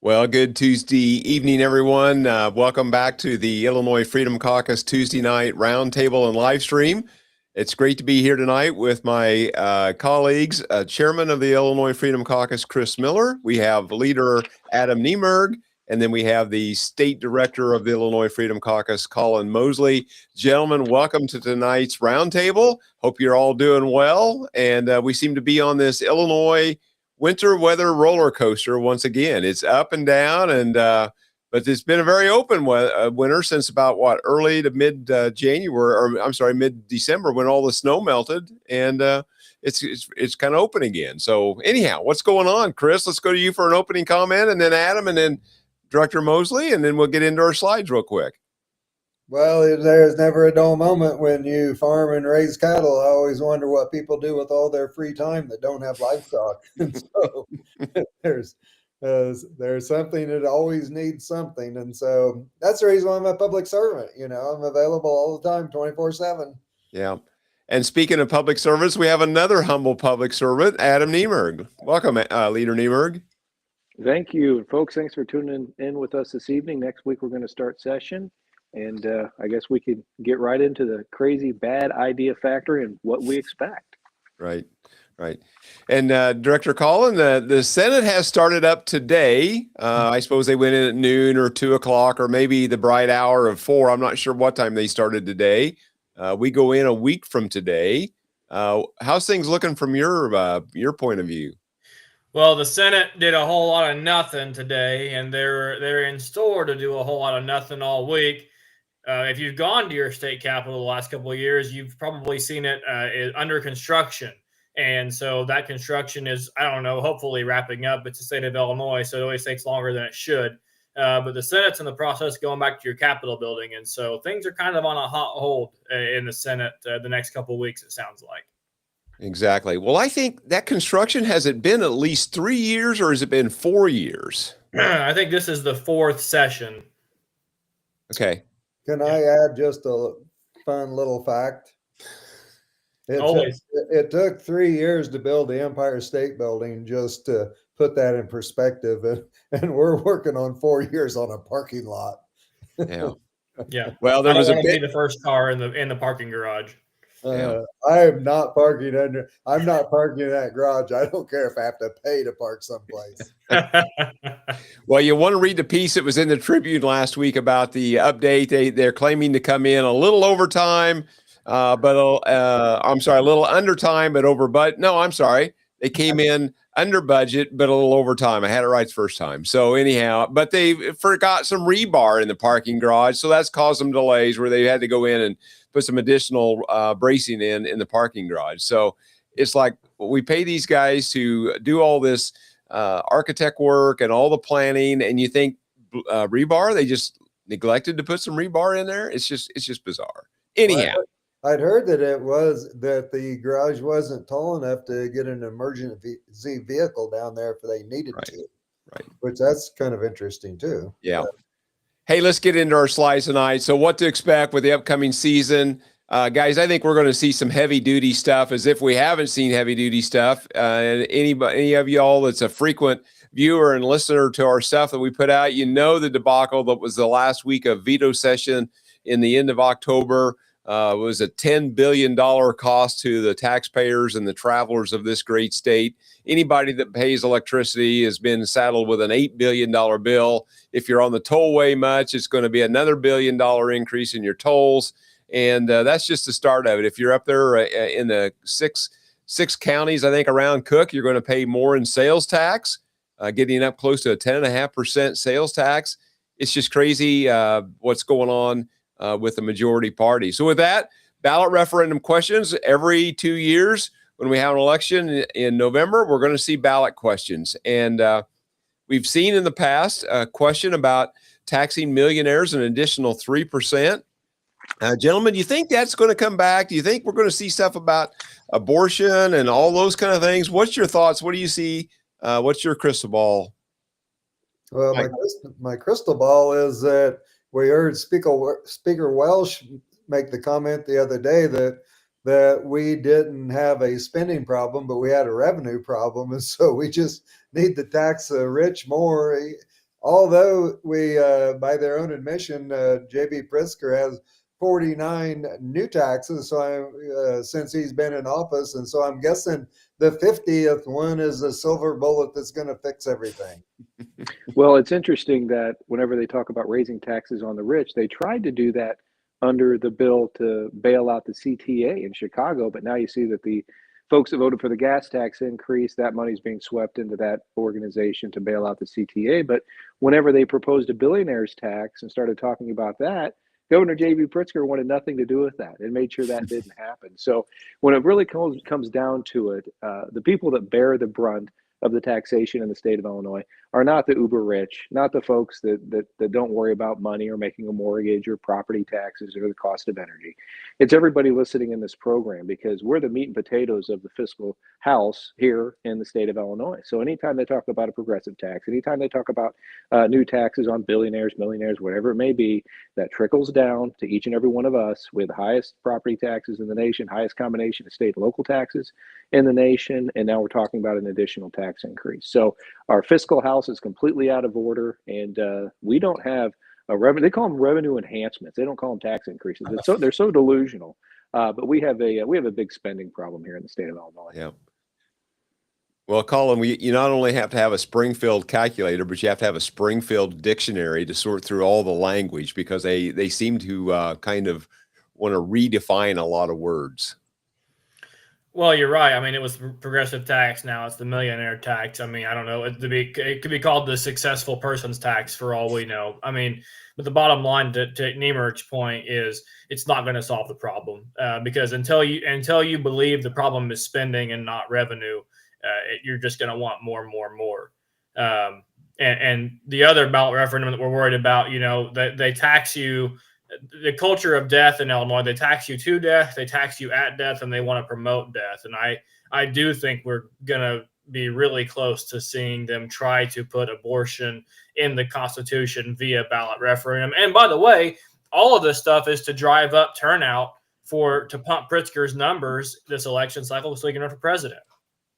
Well, good Tuesday evening, everyone. Welcome back to the Illinois Freedom Caucus Tuesday night roundtable and live stream. It's great to be here tonight with my colleagues, Chairman of the Illinois Freedom Caucus, Chris Miller. We have Leader Adam Niemerg, and then we have the State Director of the Illinois Freedom Caucus, Colin Mosley. Gentlemen, welcome to tonight's roundtable. Hope you're all doing well. And we seem to be on this Illinois winter weather roller coaster once again. It's up and down, and but it's been a very open winter since about early to mid January, or I'm sorry, mid December, when all the snow melted, and it's kind of open again. So anyhow, what's going on, Chris? Let's go to you for an opening comment, and then Adam, and then Director Mosley, and then we'll get into our slides real quick. Well, there's never a dull moment when you farm and raise cattle. I always wonder what people do with all their free time that don't have livestock. And so there's something that always needs something. And so that's the reason why I'm a public servant. I'm available all the time, 24/7. Yeah. And speaking of public service, we have another humble public servant, Adam Niemerg. Welcome, Leader Niemerg. Thank you, folks. Thanks for tuning in with us this evening. Next week, we're going to start session. And I guess we could get right into the crazy bad idea factory and what we expect. Right. And Director Colin, the Senate has started up today. I suppose they went in at noon or 2 o'clock, or maybe the bright hour of 4. I'm not sure what time they started today. We go in a week from today. How's things looking from your point of view? Well, the Senate did a whole lot of nothing today, and they're in store to do a whole lot of nothing all week. If you've gone to your state capitol the last couple of years, you've probably seen it under construction. And so that construction is, I don't know, hopefully wrapping up. It's the state of Illinois, so it always takes longer than it should. But the Senate's in the process going back to your Capitol building. And so things are kind of on a hot hold in the Senate the next couple of weeks, it sounds like. Exactly. Well, I think that construction, has it been at least 3 years, or has it been 4 years? I think this is the 4th session. Okay. Can I add just a fun little fact? It took 3 years to build the Empire State Building, just to put that in perspective. And we're working on 4 years on a parking lot. Yeah. Well, there was be the first car in the parking garage. I am not parking I'm not parking in that garage. I don't care if I have to pay to park someplace. Well, you want to read the piece that was in the Tribune last week about the update. They're claiming to come in a little overtime, but I'm sorry, a little under time, but over budget. No, I'm sorry. They came in under budget, but a little overtime. I had it right the first time. So anyhow, but they forgot some rebar in the parking garage. So that's caused some delays where they had to go in and put some additional bracing in the parking garage. So it's like, we pay these guys to do all this architect work and all the planning, and you think rebar, they just neglected to put some rebar in there. It's just bizarre. Anyhow, I'd heard that the garage wasn't tall enough to get an emergency vehicle down there if they needed to. Right. Which that's kind of interesting too. Yeah. Hey, let's get into our slides tonight. So what to expect with the upcoming season. Guys, I think we're going to see some heavy-duty stuff, as if we haven't seen heavy-duty stuff. And any of y'all that's a frequent viewer and listener to our stuff that we put out, you know the debacle that was the last week of veto session in the end of October. Was a $10 billion cost to the taxpayers and the travelers of this great state. Anybody that pays electricity has been saddled with an $8 billion bill. If you're on the tollway much, it's going to be another $1 billion increase in your tolls. And that's just the start of it. If you're up there in the six counties, I think, around Cook, you're going to pay more in sales tax, getting up close to a 10.5% sales tax. It's just crazy what's going on with the majority party. So with that, ballot referendum questions every 2 years. When we have an election in November, we're going to see ballot questions. And we've seen in the past a question about taxing millionaires an additional 3%. Gentlemen, do you think that's going to come back? Do you think we're going to see stuff about abortion and all those kind of things? What's your thoughts? What do you see? What's your crystal ball? Well, my crystal ball is that we heard Speaker Welsh make the comment the other day that we didn't have a spending problem, but we had a revenue problem. And so we just need to tax the rich more. although we, by their own admission, J.B. Pritzker has 49 new taxes. So since he's been in office, and so I'm guessing the 50th one is a silver bullet that's going to fix everything. Well, it's interesting that whenever they talk about raising taxes on the rich, they tried to do that under the bill to bail out the CTA in Chicago. But now you see that the folks that voted for the gas tax increase, that money's being swept into that organization to bail out the CTA. But whenever they proposed a billionaire's tax and started talking about that, Governor J.B. Pritzker wanted nothing to do with that and made sure that didn't happen. So when it really comes down to it, the people that bear the brunt of the taxation in the state of Illinois are not the uber rich, not the folks that don't worry about money or making a mortgage or property taxes or the cost of energy. It's everybody listening in this program, because we're the meat and potatoes of the fiscal house here in the state of Illinois. So anytime they talk about a progressive tax, anytime they talk about new taxes on billionaires, millionaires, whatever it may be, that trickles down to each and every one of us with the highest property taxes in the nation, highest combination of state and local taxes in the nation, and now we're talking about an additional tax increase. So our fiscal house is completely out of order, and we don't have a revenue. They call them revenue enhancements. They don't call them tax increases. They're so delusional. But we have a big spending problem here in the state of Illinois. Yeah. Well, Colin, you not only have to have a Springfield calculator, but you have to have a Springfield dictionary to sort through all the language, because they seem to kind of want to redefine a lot of words. Well, you're right. I mean, it was progressive tax. Now it's the millionaire tax. I mean, I don't know. It could be called the successful person's tax for all we know. I mean, but the bottom line to Niemert's point is it's not going to solve the problem, because until you believe the problem is spending and not revenue, you're just going to want more and more and more. And the other ballot referendum that we're worried about, they tax you. The culture of death in Illinois, they tax you to death, they tax you at death, and they want to promote death. And I do think we're going to be really close to seeing them try to put abortion in the Constitution via ballot referendum. And by the way, all of this stuff is to drive up turnout to pump Pritzker's numbers this election cycle so he can run for president.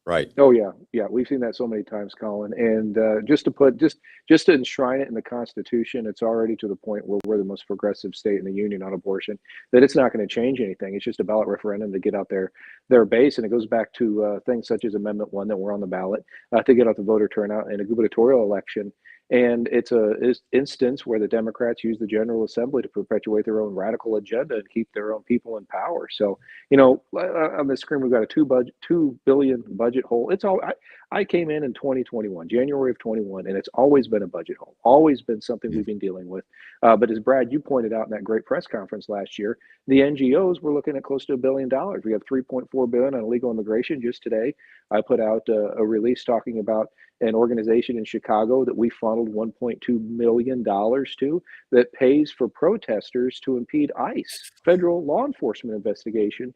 Right. Oh yeah, we've seen that so many times, Colin. And just to enshrine it in the Constitution, it's already to the point where we're the most progressive state in the union on abortion, that it's not going to change anything. It's just a ballot referendum to get out their base, and it goes back to things such as Amendment 1 that were on the ballot to get out the voter turnout in a gubernatorial election. And it's an instance where the Democrats use the General Assembly to perpetuate their own radical agenda and keep their own people in power. So, on the screen, we've got a $2 billion budget hole. It's all. I came in 2021, January of 21, and it's always been a budget hole, always been something we've been dealing with. But as Brad, you pointed out in that great press conference last year, the NGOs were looking at close to $1 billion. We have $3.4 billion on illegal immigration. Just today, I put out a release talking about an organization in Chicago that we funneled $1.2 million to, that pays for protesters to impede ICE, federal law enforcement investigation,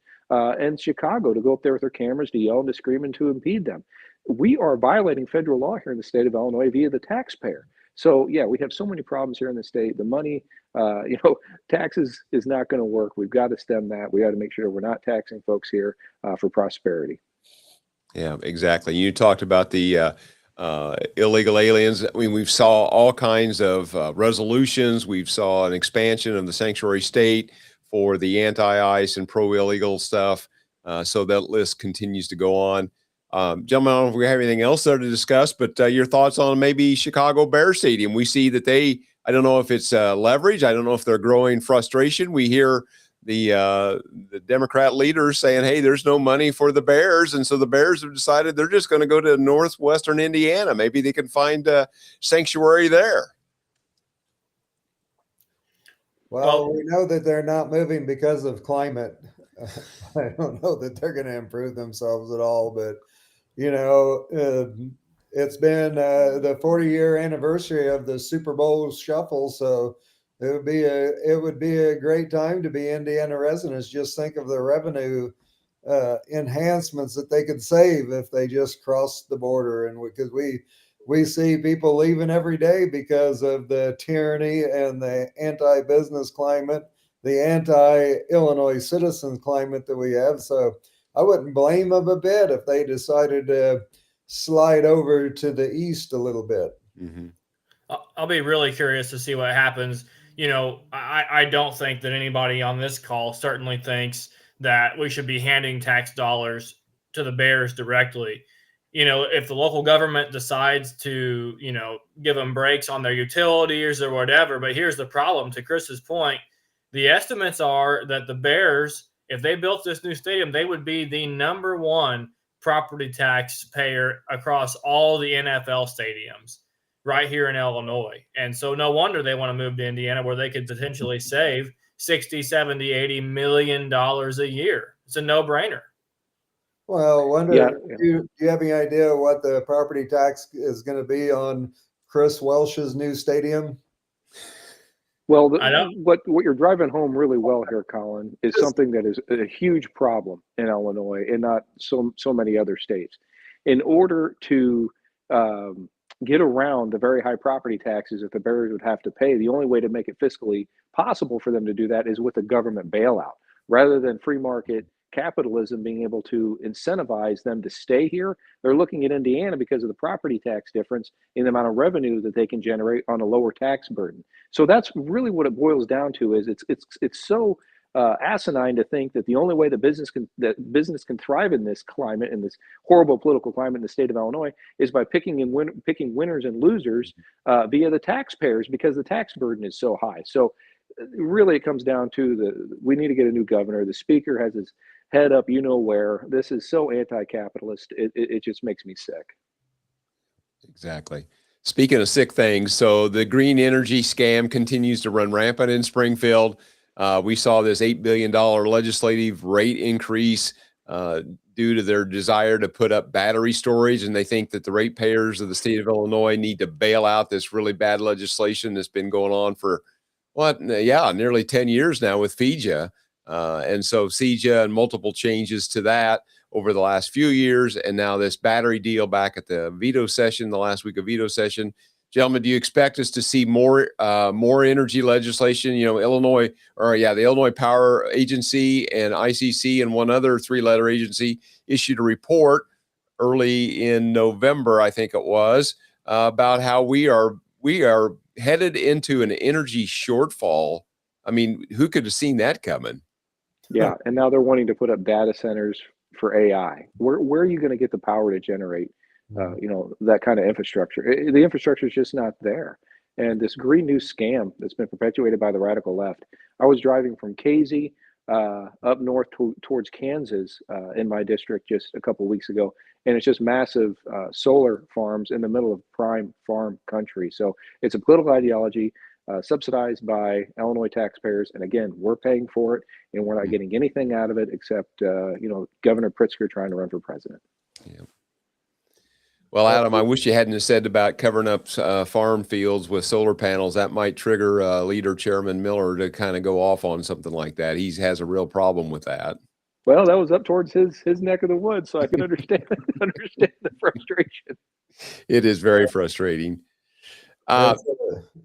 in Chicago, to go up there with their cameras, to yell and to scream and to impede them. We are violating federal law here in the state of Illinois via the taxpayer. So yeah, we have so many problems here in the state. The money, taxes is not going to work. We've got to stem that. We got to make sure we're not taxing folks here for prosperity. Yeah, exactly. You talked about the illegal aliens. I mean, we've saw all kinds of resolutions. We've saw an expansion of the sanctuary state for the anti-ICE and pro-illegal stuff. So that list continues to go on. Gentlemen, I don't know if we have anything else there to discuss, but your thoughts on maybe Chicago Bears Stadium. We see that I don't know if it's leverage. I don't know if they're growing frustration. We hear the Democrat leaders saying, hey, there's no money for the Bears. And so the Bears have decided they're just going to go to northwestern Indiana. Maybe they can find a sanctuary there. Well, we know that they're not moving because of climate. I don't know that they're going to improve themselves at all, but it's been the 40-year anniversary of the Super Bowl shuffle, so it would be a great time to be Indiana residents. Just think of the revenue enhancements that they could save if they just crossed the border, and because we see people leaving every day because of the tyranny and the anti-business climate, the anti-Illinois citizens climate that we have. So I wouldn't blame them a bit if they decided to slide over to the east a little bit. Mm-hmm. I'll be really curious to see what happens. I don't think that anybody on this call certainly thinks that we should be handing tax dollars to the bears directly. If the local government decides to, give them breaks on their utilities or whatever. But here's the problem, to Chris's point, the estimates are that the Bears, if they built this new stadium, they would be the number one property tax payer across all the NFL stadiums right here in Illinois. And so no wonder they want to move to Indiana, where they could potentially save 60, 70, 80 million dollars a year. It's a no-brainer. Well, wonder, Yeah. do you have any idea what the property tax is going to be on Chris Welsh's new stadium? Well, I know. what you're driving home really well here, Colin, is something that is a huge problem in Illinois and not so many other states. In order to get around the very high property taxes that the Bears would have to pay, the only way to make it fiscally possible for them to do that is with a government bailout, rather than free market capitalism being able to incentivize them to stay here. They're looking at Indiana because of the property tax difference in the amount of revenue that they can generate on a lower tax burden. So that's really what it boils down to. Is it's so asinine to think that the only way that business can thrive in this climate, in this horrible political climate in the state of Illinois, is by picking winners and losers via the taxpayers, because the tax burden is so high. So really, it comes down to we need to get a new governor. The speaker has his head up, where. This is so anti-capitalist. It just makes me sick. Exactly. Speaking of sick things, so the green energy scam continues to run rampant in Springfield. We saw this $8 billion legislative rate increase due to their desire to put up battery storage, and they think that the ratepayers of the state of Illinois need to bail out this really bad legislation that's been going on for nearly 10 years now with FEJA. And so CEJA and multiple changes to that over the last few years, and now this battery deal back at the veto session, the last week of veto session. Gentlemen, do you expect us to see more energy legislation? The Illinois Power Agency and ICC and one other three-letter agency issued a report early in November, I think it was, about how we are headed into an energy shortfall. I mean, who could have seen that coming? Yeah, and now they're wanting to put up data centers for AI. Where are you going to get the power to generate, that kind of infrastructure? The infrastructure is just not there. And this green new scam that's been perpetuated by the radical left. I was driving from Casey up north towards Kansas in my district just a couple of weeks ago, and it's just massive solar farms in the middle of prime farm country. So it's a political ideology subsidized by Illinois taxpayers, and again, we're paying for it, and we're not getting anything out of it except Governor Pritzker trying to run for president. Yeah. Well, Adam, I wish you hadn't said about covering up farm fields with solar panels. That might trigger Leader Chairman Miller to kind of go off on something like that. He has a real problem with that. Well, that was up towards his neck of the woods, so I can understand the frustration. It is very frustrating.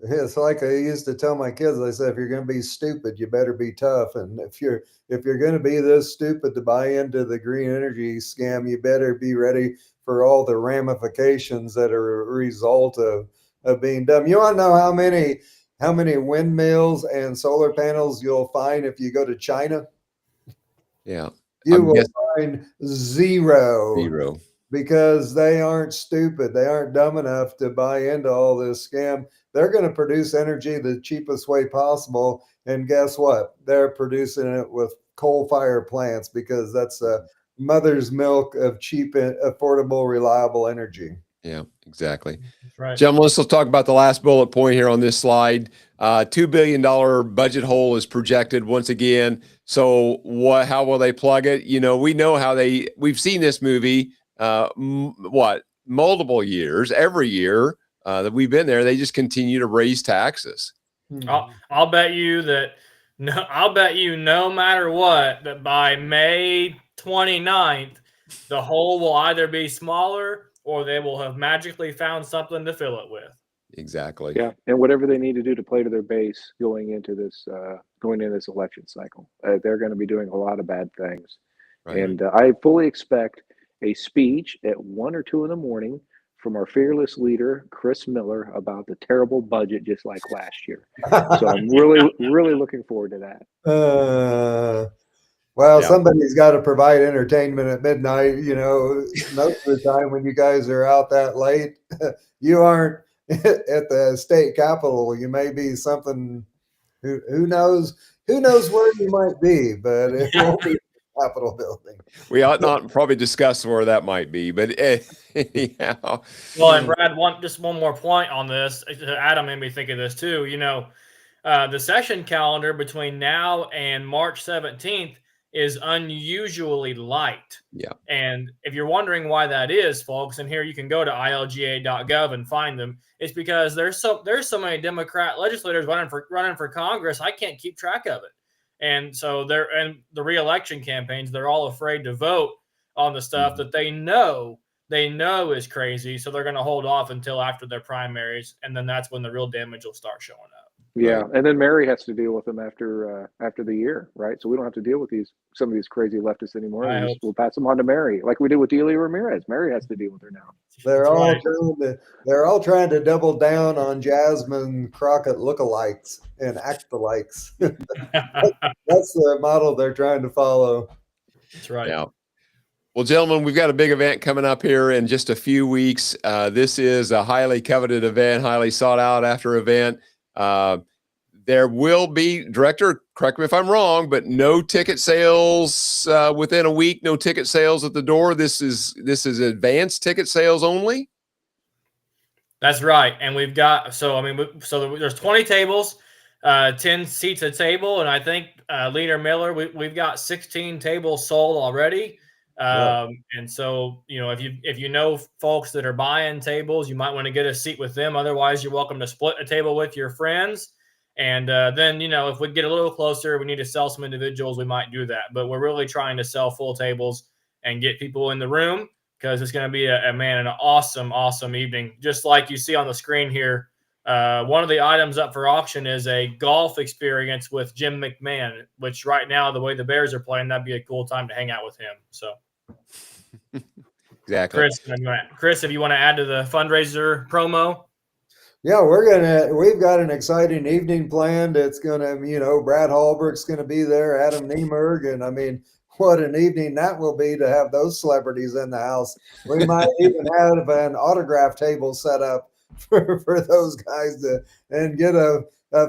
It's like I used to tell my kids. I said, if you're going to be stupid, you better be tough. And if you're going to be this stupid to buy into the green energy scam, you better be ready for all the ramifications that are a result of being dumb. You want to know how many windmills and solar panels you'll find if you go to China? Yeah, you will find zero. Zero. Because they aren't stupid. They aren't dumb enough to buy into all this scam. They're going to produce energy the cheapest way possible. And guess what? They're producing it with coal-fired plants because that's a mother's milk of cheap, affordable, reliable energy. Yeah, exactly. That's right. Gentlemen, let's talk about the last bullet point here on this slide. $2 billion budget hole is projected once again. So how will they plug it? We know we've seen this movie multiple years, every year that we've been there, they just continue to raise taxes. I'll bet you no matter what, that by May 29th, the hole will either be smaller or they will have magically found something to fill it with. Exactly. Yeah, and whatever they need to do to play to their base going into this election cycle, they're going to be doing a lot of bad things. Right. And I fully expect a speech at 1 or 2 in the morning from our fearless leader, Chris Miller, about the terrible budget just like last year. So I'm really looking forward to that. Well, Yeah. somebody's got to provide entertainment at midnight. You know, most of the time when you guys are out that late, you aren't at the state capitol. You may be something. Who knows? Who knows where you might be? But it won't be the Capitol building. We ought not probably discuss where that might be, but anyhow. Well, and Brad, just one more point on this. Adam made me think of this too. You know, the session calendar between now and March 17th is unusually light. Yeah. And if you're wondering why that is, folks, and here you can go to ilga.gov and find them, it's because there's so many Democrat legislators running for Congress, I can't keep track of it. And so the re-election campaigns, they're all afraid to vote on the stuff that they know is crazy. So they're going to hold off until after their primaries, and then that's when the real damage will start showing up. Yeah, Right. and then Mary has to deal with them after the year, right? So we don't have to deal with some of these crazy leftists anymore. We'll pass them on to Mary, like we did with Delia Ramirez. Mary has to deal with her now. They're all trying to double down on Jasmine Crockett lookalikes and act-alikes. That's the model they're trying to follow. That's right. Yeah. Well, gentlemen, we've got a big event coming up here in just a few weeks. This is a highly coveted event, highly sought out after event. There will be, Director, correct me if I'm wrong, but no ticket sales within a week, no ticket sales at the door. This is advanced ticket sales only? That's right. And we've got, there's 20 tables, 10 seats a table. And I think Leader Miller, we've got 16 tables sold already. And so, you know, if you know folks that are buying tables, you might want to get a seat with them. Otherwise, you're welcome to split a table with your friends. And then, you know, if we get a little closer, we need to sell some individuals, we might do that. But we're really trying to sell full tables and get people in the room, because it's going to be an awesome evening. Just like you see on the screen here, one of the items up for auction is a golf experience with Jim McMahon, which right now, the way the Bears are playing, that'd be a cool time to hang out with him. So, exactly. Chris, if you want to add to the fundraiser promo. Yeah, we've got an exciting evening planned. It's gonna, you know, Brad Hallbrook's gonna be there, Adam Niemerg, and I mean, what an evening that will be to have those celebrities in the house. We might even have an autograph table set up for those guys and get a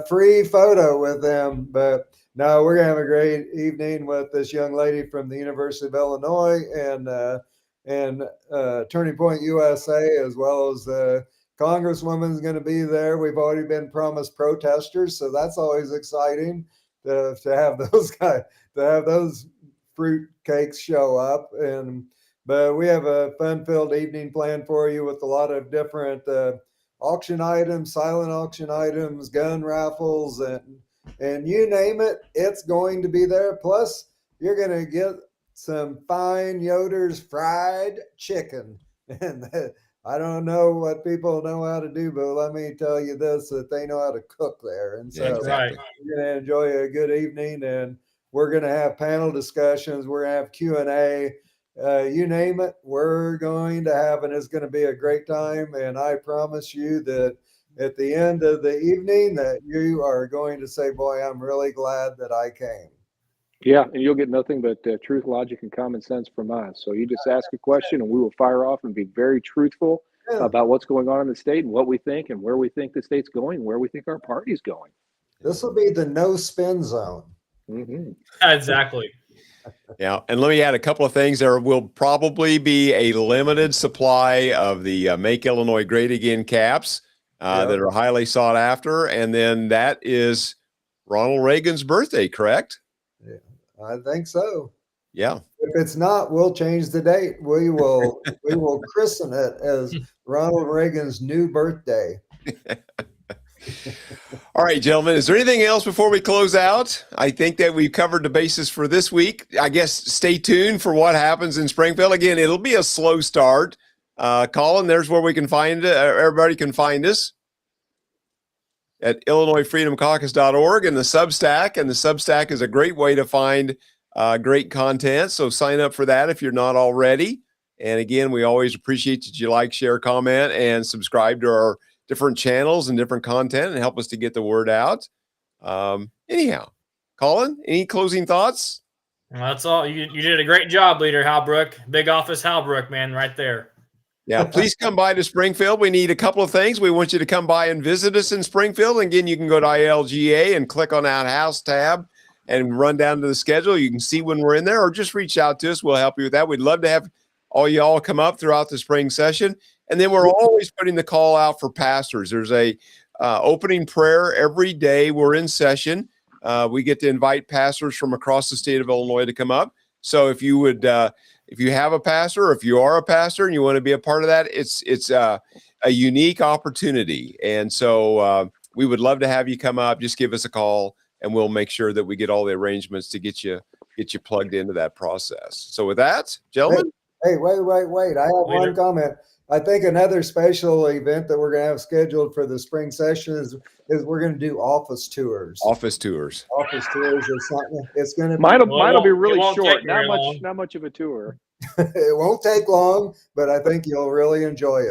free photo with them. But no, we're gonna have a great evening with this young lady from the University of Illinois and Turning Point USA, as well as Congresswoman's going to be there. We've already been promised protesters, so that's always exciting to have those guys, to have those fruit cakes show up. But we have a fun-filled evening planned for you with a lot of different auction items, silent auction items, gun raffles, and you name it, it's going to be there. Plus, you're going to get some fine Yoder's fried chicken, and I don't know what people know how to do, but let me tell you this, that they know how to cook there. And so exactly. You're going to enjoy a good evening, and we're going to have panel discussions. We're going to have Q&A. You name it, we're going to have, and it's going to be a great time. And I promise you that at the end of the evening that you are going to say, boy, I'm really glad that I came. Yeah, and you'll get nothing but truth, logic, and common sense from us. So you just ask a question, and we will fire off and be very truthful about what's going on in the state and what we think and where we think the state's going, where we think our party's going. This will be the no spin zone. Mm-hmm. Exactly. Yeah, and let me add a couple of things. There will probably be a limited supply of the Make Illinois Great Again caps that are highly sought after. And then that is Ronald Reagan's birthday, correct? Yeah, I think so. Yeah. If it's not, we'll change the date. We will christen it as Ronald Reagan's new birthday. All right, gentlemen, is there anything else before we close out? I think that we've covered the basis for this week. I guess stay tuned for what happens in Springfield. Again, it'll be a slow start. Colin, there's where we can find it. Everybody can find us at IllinoisFreedomCaucus.org and the Substack. And the Substack is a great way to find great content. So sign up for that if you're not already. And again, we always appreciate that you like, share, comment, and subscribe to our different channels and different content and help us to get the word out. Anyhow, Colin, any closing thoughts? Well, that's all. You did a great job, Leader Halbrook. Big office Halbrook, man, right there. Yeah, please come by to Springfield. We need a couple of things. We want you to come by and visit us in Springfield. And again, you can go to ILGA and click on that house tab and run down to the schedule. You can see when we're in there, or just reach out to us. We'll help you with that. We'd love to have all y'all come up throughout the spring session. And then we're always putting the call out for pastors. There's a opening prayer every day we're in session. We get to invite pastors from across the state of Illinois to come up. So if you would, if you have a pastor, or if you are a pastor and you want to be a part of that, it's a unique opportunity. And so we would love to have you come up. Just give us a call, and we'll make sure that we get all the arrangements to get you plugged into that process. So with that, gentlemen. Hey, wait. I have one comment. I think another special event that we're going to have scheduled for the spring session is we're going to do office tours. Office tours is something. It's going to mine'll be really won't short. take very long. Not much of a tour. It won't take long, but I think you'll really enjoy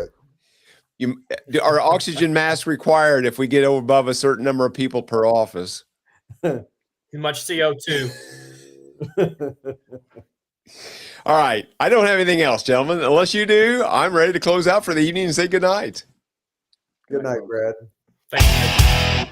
it. Are oxygen masks required if we get above a certain number of people per office? Too much CO2. All right. I don't have anything else, gentlemen. Unless you do, I'm ready to close out for the evening and say good night. Good night, Brad. Thank you.